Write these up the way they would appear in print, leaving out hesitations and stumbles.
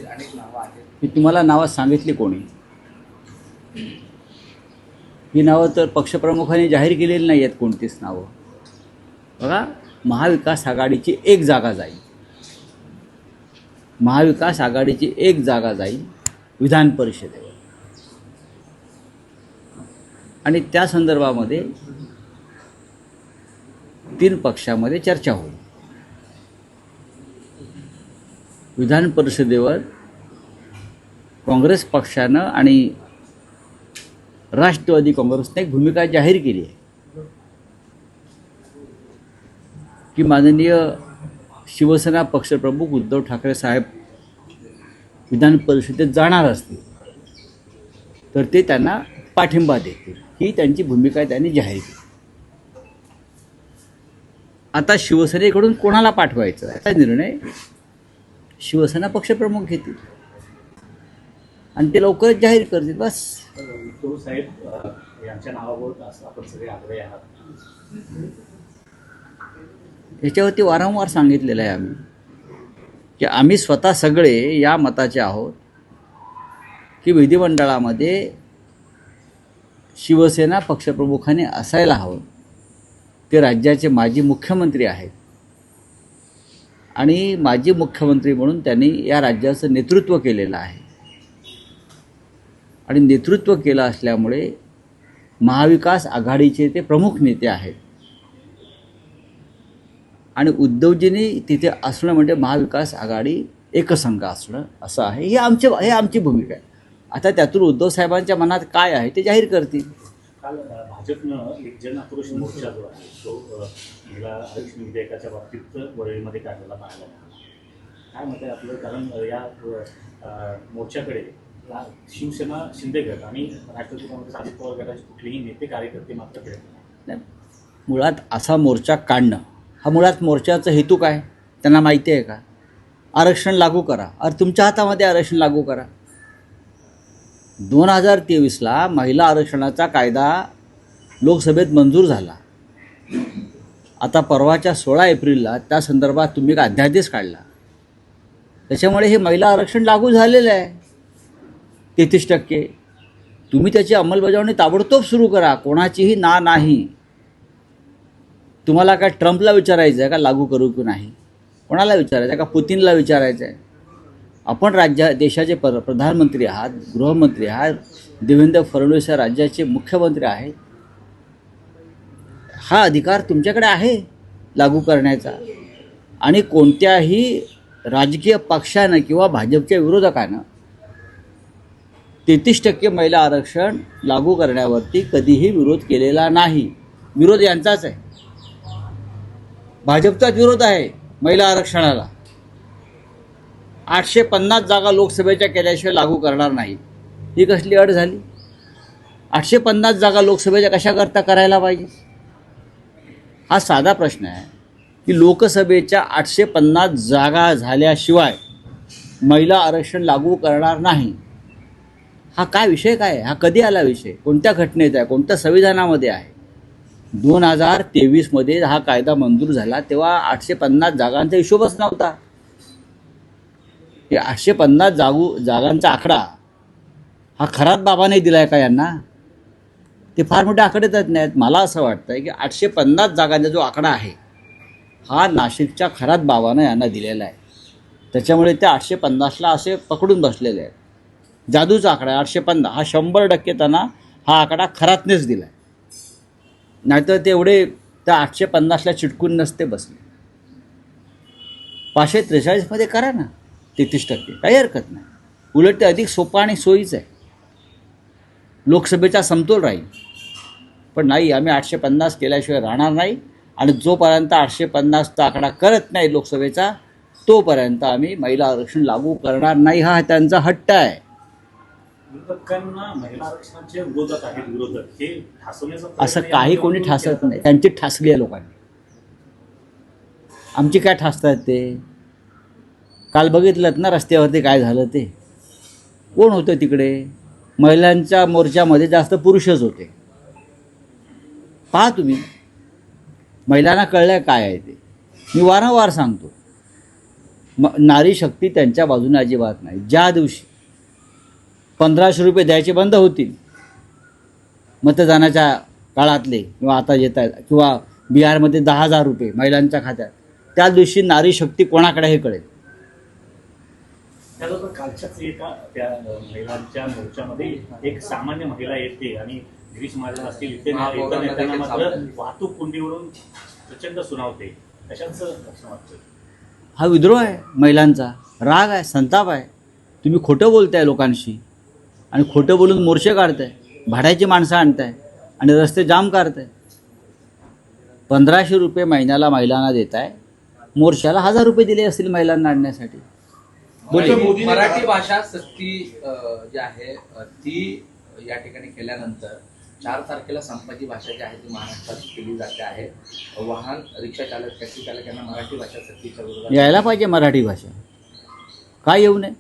अनेक नावं आहेत. मी तुम्हाला नावं सांगितली कोणी? ही नावं तर पक्षप्रमुखांनी जाहीर केलेली नाही आहेत कोणतीच नावं. बघा, महाविकास आघाडीची एक जागा जाईल, महाविकास आघाडीची एक जागा जाईल विधान परिषदेवर, आणि त्या संदर्भामध्ये 3 पक्षामध्ये चर्चा होईल. विधान परिषदेवर काँग्रेस पक्षानं आणि राष्ट्रवादी काँग्रेसने एक भूमिका जाहीर केली आहे की माननीय शिवसेना पक्षप्रमुख उद्धव ठाकरे साहेब विधान परिषदेत जाणार असतील तर ते त्यांना पाठिंबा देतील, ही त्यांची भूमिका त्यांनी जाहीर केली. आता शिवसेनेकडून कोणाला पाठवायचं याचा निर्णय शिवसेना पक्षप्रमुख घेतील आणि ते लवकरच जाहीर करतील. बस. उद्धव साहेब यांच्या नावावर असं आपण सगळे आग्रही आहात. याच्यावरती वारंवार सांगितलेलं आहे आम्ही की आम्ही स्वतः सगळे या मताचे आहोत की विधिमंडळामध्ये शिवसेना पक्षप्रमुखाने असायला हवं. ते राज्याचे माजी मुख्यमंत्री आहेत आणि माजी मुख्यमंत्री म्हणून त्यांनी या राज्याचं नेतृत्व केलेलं आहे आणि नेतृत्व केलं असल्यामुळे महाविकास आघाडीचे ते प्रमुख नेते आहेत आणि उद्धवजींनी तिथे असणं म्हणजे महाविकास आघाडी एकसंघ असणं असं आहे. ही आमची भूमिका आहे. आता त्यातून उद्धव साहेबांच्या मनात काय आहे ते जाहीर करतील. काल भाजपनं एक जन आक्रोश मोर्चा जो आहे तो महिला आरक्षण विधेयकाच्या बाबतीत वरळीमध्ये काढलेला पाहायला मिळाला. काय मत आहे आपलं? कारण या मोर्चाकडे शिवसेना शिंदे गट आणि राष्ट्रवादी काँग्रेस अजित पवार गटाचे कुठलेही नेते कार्यकर्ते मात्र फिरत नाही. मुळात असा मोर्चा काढणं हा मुळात मोर्चाचा हेतू काय त्यांना माहिती आहे का? आरक्षण लागू करा. अरे तुमच्या हातामध्ये आरक्षण लागू करा. 2023ला महिला आरक्षणाचा कायदा लोकसभेत मंजूर झाला. आता परवाच्या 16 एप्रिलला त्या संदर्भात तुम्ही एक अध्यादेश काढला. त्याच्यामुळे हे महिला आरक्षण लागू झालेलं आहे 33%. तुम्ही त्याची अंमलबजावणी ताबडतोब सुरू करा. कोणाचीही नाही. तुम्हाला काय ट्रम्पला विचारायचं आहे का लागू करू की नाही? कोणाला विचारायचं आहे का? पुतिनला विचारायचं आहे? आपण देशाचे प्रधानमंत्री आहात, गृहमंत्री आहात, देवेंद्र फडणवीस या राज्याचे मुख्यमंत्री आहेत. हा अधिकार तुमच्याकडे आहे लागू करण्याचा. आणि कोणत्याही राजकीय पक्षानं किंवा भाजपच्या विरोधकानं 33% महिला आरक्षण लागू करण्यावरती कधीही विरोध केलेला नाही. विरोध यांचाच आहे, भाजपचाच विरोध आहे महिला आरक्षणाला. 850 जागा लोकसभेच्या केल्याशिवाय लागू करणार नाही. ही कसली अट झाली? 850 जागा लोकसभेच्या कशाकरता करायला पाहिजे? हा साधा प्रश्न आहे की लोकसभेच्या 850 जागा झाल्याशिवाय महिला आरक्षण लागू करणार नाही. हा काय विषय काय आहे? हा कधी आला विषय? कोणत्या घटनेत आहे? कोणत्या संविधानामध्ये आहे? 2023मध्ये हा कायदा मंजूर झाला तेव्हा 850 जागांचा हिशोबच नव्हता. हे 850 जागांचा आकडा हा खरात बाबाने दिला आहे का यांना? ते फार मोठे आकडे देत नाहीत. मला असं वाटतं आहे की 850 जागांचा जो आकडा आहे हा नाशिकच्या खरात बाबानं यांना दिलेला आहे. त्याच्यामुळे ते 850ला असे पकडून बसलेले आहेत. जादूचा आकडा आहे 850. हा 100% त्यांना हा आकडा खरातनेच दिला आहे. नाहीतर ते एवढे त्या 850ला चिटकून नसते बसले. 543मध्ये करा ना 33%, काही हरकत नाही. उलट ते अधिक सोपं आणि सोयीचं आहे. लोकसभेचा समतोल राहील. पण नाही, आम्ही 850 केल्याशिवाय राहणार नाही आणि जोपर्यंत 850चा आकडा करत नाही लोकसभेचा तोपर्यंत आम्ही महिला आरक्षण लागू करणार नाही. हा त्यांचा हट्ट आहे. विरोधकांना महिला आरक्षणाचे विरोधक आहेत विरोधक हे ठासवण्याचा असं काही कोणी ठासत नाही. त्यांची ठासली आहे लोकांनी. आमची काय ठासतात ते? काल बघितलं ना रस्त्यावरती काय झालं ते? कोण होतं तिकडे? महिलांच्या मोर्चामध्ये जास्त पुरुषच होते. पहा तुम्ही, महिलांना कळलं काय आहे ते. मी वारंवार सांगतो, नारी शक्ती त्यांच्या बाजूने अजिबात नाही. ज्या दिवशी 1500 रुपये द्यायचे बंद होतील मतदानाच्या काळातले किंवा आता येत आहेत, किंवा बिहारमध्ये 10,000 रुपये महिलांच्या खात्यात, त्या दिवशी नारी शक्ती कोणाकडे हे कळेल. त्याबरोबर कालच्याच एका त्या महिलांच्या मोर्चामध्ये एक सामान्य महिला येते आणि गिरीश महाजन असतील इथे नेत्यांना मात्र वाहतूक कोंडीवरून प्रचंड सुनावते. कशाचं लक्षण वाटतं? हा विद्रोह आहे, महिलांचा राग आहे, संताप आहे. तुम्ही खोटं बोलताय लोकांशी आणि खोटं बोलून मोर्चे काढताय, भाड्याची माणसं आणताय आणि रस्ते जाम करताय. 1500 रुपये महिन्याला महिलांना देताय, मोर्चाला 1000 रुपये दिले असतील महिलांना आणण्यासाठी. मराठी भाषा सक्ती जी आहे ती या ठिकाणी केल्यानंतर 4 तारखेला संपाची भाषा जी आहे ती महाराष्ट्रात केली जाते आहे. वाहन रिक्षा चालक टॅक्सी चालक यांना मराठी भाषा सक्तीच्या विरोधात यायला पाहिजे मराठी भाषा, का येऊ नये?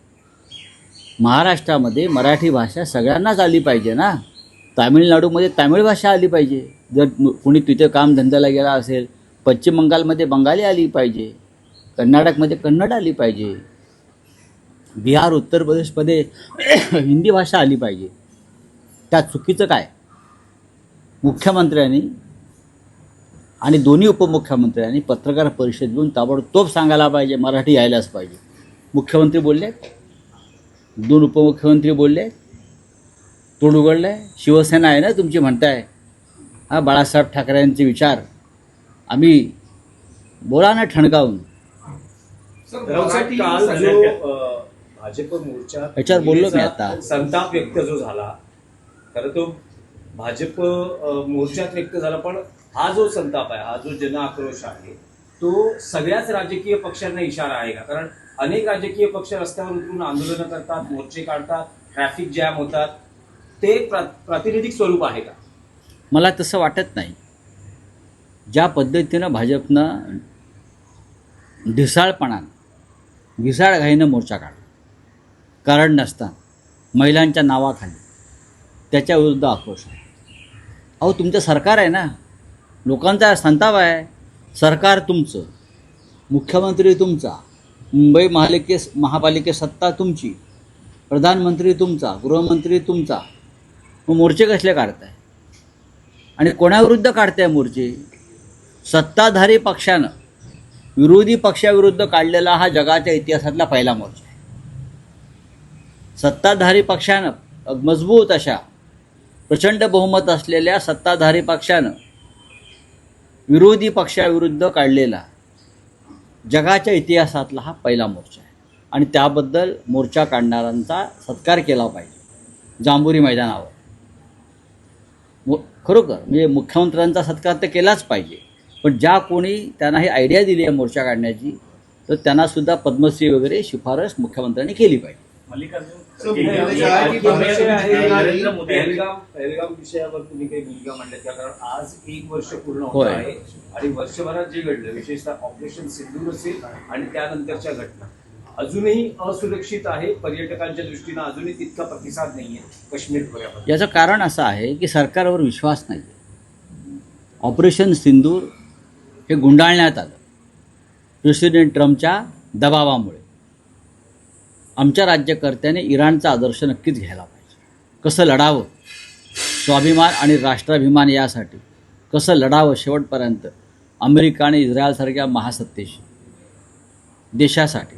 महाराष्ट्रामध्ये मराठी भाषा सगळ्यांनाच आली पाहिजे ना. तामिळनाडूमध्ये तामिळ भाषा आली पाहिजे जर कोणी तिथे कामधंद्याला गेला असेल. पश्चिम बंगालमध्ये बंगाली आली पाहिजे, कर्नाटकमध्ये कन्नड आली पाहिजे, बिहार उत्तर प्रदेशमध्ये हिंदी भाषा आली पाहिजे. त्यात चुकीचं काय? मुख्यमंत्र्यांनी आणि दोन्ही उपमुख्यमंत्र्यांनी पत्रकार परिषद घेऊन ताबडतोब सांगायला पाहिजे मराठी यायलाच पाहिजे. मुख्यमंत्री बोलले, 2 उपमुख्यमंत्री बोलले, तोंड उघडलं. शिवसेना आहे ना तुमची म्हणताय, हा बाळासाहेब ठाकरेंचे विचार आम्ही बोला ना ठणकावून. काल जो भाजप मोर्चा याच्यावर बोललो मी आता. संताप व्यक्त जो झाला, खरं तो भाजप मोर्चात व्यक्त झाला, पण हा जो संताप आहे, हा जो जन आक्रोश आहे, तो सगळ्याच राजकीय पक्षांना इशारा आहे का? कारण अनेक राजकीय पक्ष रस्त्यावर उतरून आंदोलनं करतात, मोर्चे काढतात, ट्रॅफिक जॅम होतात. ते प्रातिनिधिक स्वरूप आहे का? मला तसं वाटत नाही. ज्या पद्धतीनं भाजपनं ढिसाळपणानं घिसाळघाईनं मोर्चा काढला, कारण नसताना महिलांच्या नावाखाली, त्याच्या विरुद्ध आक्रोश आहे. अहो तुमचं सरकार आहे ना, लोकांचा संताप आहे. सरकार तुमचं, मुख्यमंत्री तुमचा, मुंबई महापालिके सत्ता तुमची, प्रधानमंत्री तुमचा, गृहमंत्री तुमचा. मग मोर्चे कसले काढताय आणि कोणाविरुद्ध काढताय मोर्चे? सत्ताधारी पक्षानं विरोधी पक्षाविरुद्ध काढलेला हा जगाच्या इतिहासातला पहिला मोर्चा आहे. सत्ताधारी पक्षानं, मजबूत अशा प्रचंड बहुमत असलेल्या सत्ताधारी पक्षानं विरोधी पक्षाविरुद्ध काढलेला जगाच्या इतिहासातला हा पहिला मोर्चा आहे. आणि त्याबद्दल मोर्चा काढणाऱ्यांचा सत्कार केला पाहिजे जांभुरी मैदानावर. खरोखर म्हणजे मुख्यमंत्र्यांचा सत्कार तर केलाच पाहिजे, पण ज्या कोणी त्यांना ही आयडिया दिली आहे मोर्चा काढण्याची, तर त्यांनासुद्धा पद्मश्री वगैरे शिफारस मुख्यमंत्र्यांनी केली पाहिजे. मल्लिकार्जुन पहलगाम विषयावर तुम्ही काही भूमिका मांडल्यात का? कारण आज 1 वर्ष पूर्ण होत आहे आणि वर्षभरात जे घडलं, विशेषतः ऑपरेशन सिंदूर असेल आणि त्यानंतरच्या घटना, अजूनही असुरक्षित आहे. पर्यटकांच्या दृष्टीनं अजूनही तितका प्रतिसाद नाहीये काश्मीर खोऱ्यामध्ये. याचं कारण असं आहे की सरकारवर विश्वास नाही. ऑपरेशन सिंदूर हे गुंडाळण्यात आलं प्रेसिडेंट ट्रम्पच्या दबावामुळे. आमच्या राज्यकर्त्याने इराणचा आदर्श नक्कीच घ्यायला पाहिजे. कसं लढावं स्वाभिमान आणि राष्ट्राभिमान यासाठी, कसं लढावं शेवटपर्यंत अमेरिका आणि इस्रायलसारख्या महासत्तेशी, देशासाठी.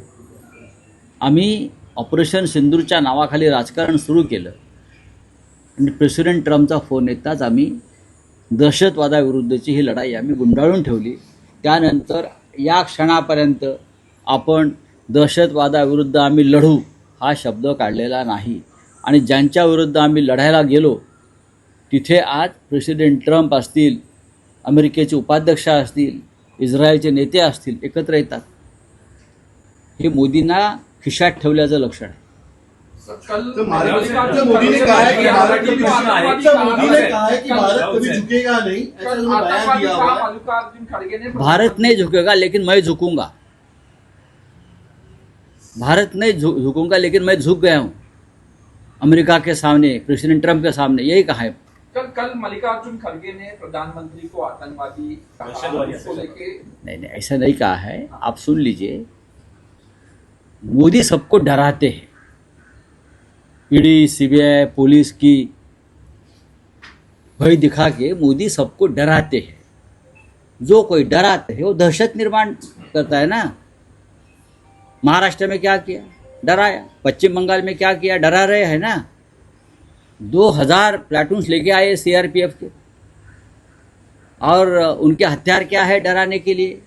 आम्ही ऑपरेशन सिंदूरच्या नावाखाली राजकारण सुरू केलं आणि प्रेसिडेंट ट्रम्पचा फोन येताच आम्ही दहशतवादाविरुद्धची ही लढाई आम्ही गुंडाळून ठेवली. त्यानंतर या क्षणापर्यंत आपण दहशतवादाविरुद्ध आम्ही लढू हा शब्द काढलेला नाही. आणि ज्यांच्या विरुद्ध आम्ही लढायला गेलो तिथे आज प्रेसिडेंट ट्रम्प असतील, अमेरिकेचे उपाध्यक्ष असतील, इस्रायलचे नेते असतील, एकत्र येतात. हे मोदींना खिशात ठेवल्याचं लक्षण आहे. मोदी ने कहा है कि भारत कभी झुकेगा नहीं, ऐसा उन्होंने बयान दिया हुआ है। भारत नहीं झुकेगा लेकिन मैं झुकूंगा. भारत नहीं झुकूंगा लेकिन मैं झुक गया हूँ अमेरिका के सामने, प्रेसिडेंट ट्रम्प के सामने, यही कहा है. कल मल्लिकार्जुन खड़गे ने प्रधानमंत्री को आतंकवादी कहा, उसको लेके नहीं ऐसा नहीं कहा है. आप सुन लीजिए, मोदी सबको डराते हैं। ईडी, सीबीआई, पुलिस की भय दिखा के मोदी सबको डराते हैं। जो कोई डराते है वो दहशत निर्माण करता है ना। महाराष्ट्र में क्या किया? डराया। पश्चिम बंगाल में क्या किया? डरा रहे हैं ना। 2000 प्लाटून्स लेके आए सीआरपीएफ के, और उनके हथियार क्या है डराने के लिए?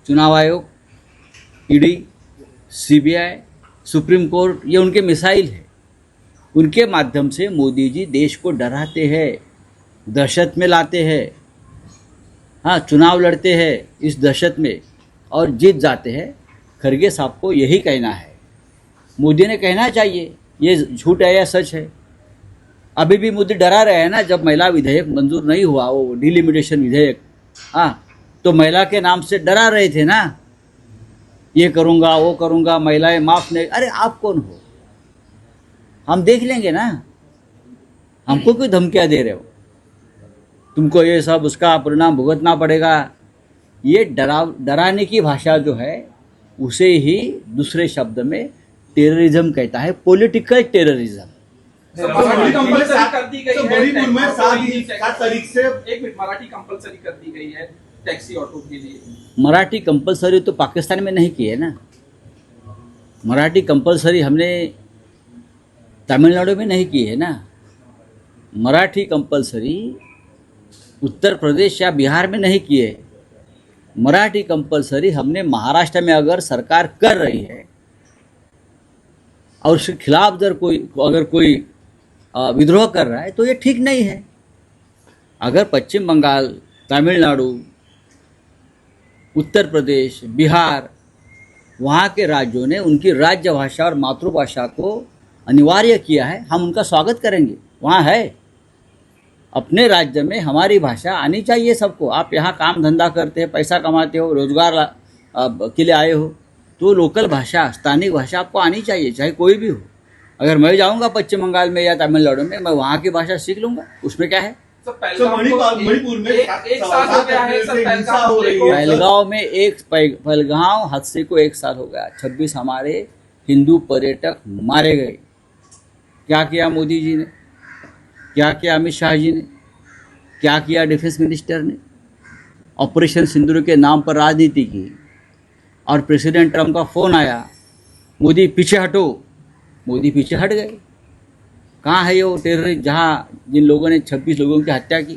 चुनाव आयोग, ईडी, सीबीआई, सुप्रीम कोर्ट, ये उनके मिसाइल है। उनके माध्यम से मोदी जी देश को डराते हैं, दहशत में लाते हैं। हाँ, चुनाव लड़ते हैं इस दहशत में और जीत जाते हैं। खरगे साहब को यही कहना है, मोदी ने कहना चाहिए ये झूठ है या सच है। अभी भी मोदी डरा रहे हैं ना। जब महिला विधेयक मंजूर नहीं हुआ, वो डिलिमिटेशन विधेयक, हाँ, तो महिला के नाम से डरा रहे थे ना, ये करूँगा वो करूँगा, महिलाएं माफ़ नहीं। अरे आप कौन हो? हम देख लेंगे ना। हमको क्यों धमकियाँ दे रहे हो? तुमको ये सब उसका परिणाम भुगतना पड़ेगा। ये डराने की भाषा जो है उसे ही दूसरे शब्द में टेररिज्म कहता है, पॉलिटिकल टेररिज्म। मराठी कंपल्सरी कर दी गई है। मणिपुर में 7 तारीख से एक मिनट, मराठी कंपल्सरी कर दी गई है टैक्सी ऑटो के लिए। मराठी कंपलसरी तो पाकिस्तान में नहीं की है ना। मराठी कंपलसरी हमने तमिलनाडु में नहीं की है ना। मराठी कंपलसरी उत्तर प्रदेश या बिहार में नहीं की है। मराठी कंपलसरी हमने महाराष्ट्र में अगर सरकार कर रही है और उसके खिलाफ अगर कोई विद्रोह कर रहा है तो ये ठीक नहीं है। अगर पश्चिम बंगाल, तमिलनाडु, उत्तर प्रदेश, बिहार, वहाँ के राज्यों ने उनकी राज्य भाषा और मातृभाषा को अनिवार्य किया है, हम उनका स्वागत करेंगे। वहाँ है, अपने राज्य में हमारी भाषा आनी चाहिए सबको। आप यहाँ काम धंधा करते हैं, पैसा कमाते हो, रोजगार के लिए आए हो, तो लोकल भाषा, स्थानिक भाषा आपको आनी चाहिए, चाहे कोई भी हो। अगर मैं जाऊँगा पश्चिम बंगाल में या तमिलनाडु में, मैं वहाँ की भाषा सीख लूँगा, उसमें क्या है? मणिपुर में एक साल हो गया है सर, हिंसा हो रही है। पहलगांव हादसे को 1 साल हो गया। 26 हमारे हिंदू पर्यटक मारे गए। क्या किया मोदी जी ने? क्या किया अमित शाह जी ने? क्या किया डिफेंस मिनिस्टर ने? ऑपरेशन सिंदूर के नाम पर राजनीति की, और प्रेसिडेंट ट्रम्प का फ़ोन आया, मोदी पीछे हटो। मोदी पीछे हट गए। कहाँ है वो टेररिस्ट? जहाँ जिन लोगों ने 26 लोगों की हत्या की,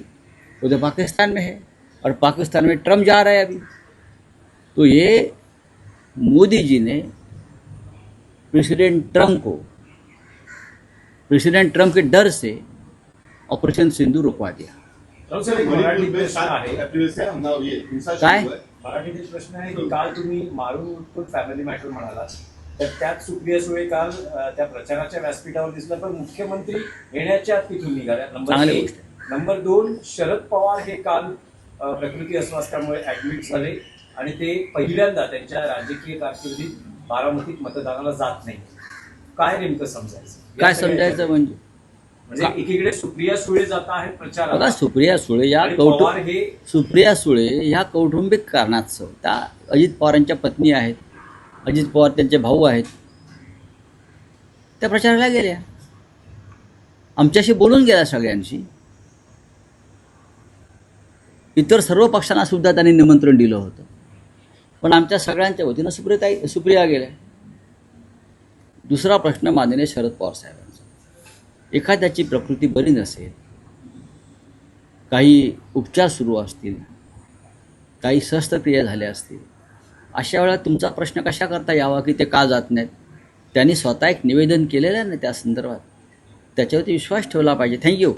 वो तो पाकिस्तान में है, और पाकिस्तान में ट्रम्प जा रहा है अभी। तो ये मोदी जी ने प्रेसिडेंट ट्रम्प के डर से ऑपरेशन सिंधू रुकवा दिया। सर, एक मराठी मणिपुर में प्रश्न 7 आहे. एप्रिल से हमला ये हिंसा काय? शुरू हुआ है। मराठीतील प्रश्न आहे की काल तुम्ही मारून उठपूट फॅमिली मॅटर म्हणालात, तर त्यात सुप्रिया सुळे काल त्या प्रचाराच्या व्यासपीठावर दिसलं, पण मुख्यमंत्री येण्याच्या आत तिथून निघाल्या. चांगली नंबर गोष्ट 1. नंबर 2, शरद पवार हे काल प्रकृती अस्वास्थ्यामुळे ऍडमिट झाले आणि ते पहिल्यांदा त्यांच्या राजकीय कारकिर्दीत बारामतीत मतदानाला जात नाही. काय नेमकं समजायचं? काय समजायचं म्हणजे? म्हणजे एकीकडे सुप्रिया सुळे जात आहेत बघा, प्रचाराला, सुप्रिया सुळे या आणि पवार हे सुप्रिया सुळे ह्या कौटुंबिक कारणास्तव त्या अजित पवारांच्या पत्नी आहेत, अजित पवार त्यांचे भाऊ आहेत, त्या प्रचाराला गेल्या, आमच्याशी बोलून गेल्या सगळ्यांशी. इतर सर्व पक्षांना सुद्धा त्यांनी निमंत्रण दिलं होतं, पण आमच्या सगळ्यांच्या वतीनं सुप्रिया गेल्या. दुसरा प्रश्न माननीय शरद पवार साहेबांचा, एखाद्याची प्रकृती बरी नसेल, काही उपचार सुरू असतील, काही शस्त्रक्रिया झाल्या असतील, अशा वेळा तुमचा प्रश्न कशा करता यावा की ते का जात नाहीत? त्यांनी स्वतः एक निवेदन केलेलं आहे ना त्या संदर्भात, त्याच्यावरती विश्वास ठेवला पाहिजे. थँक्यू.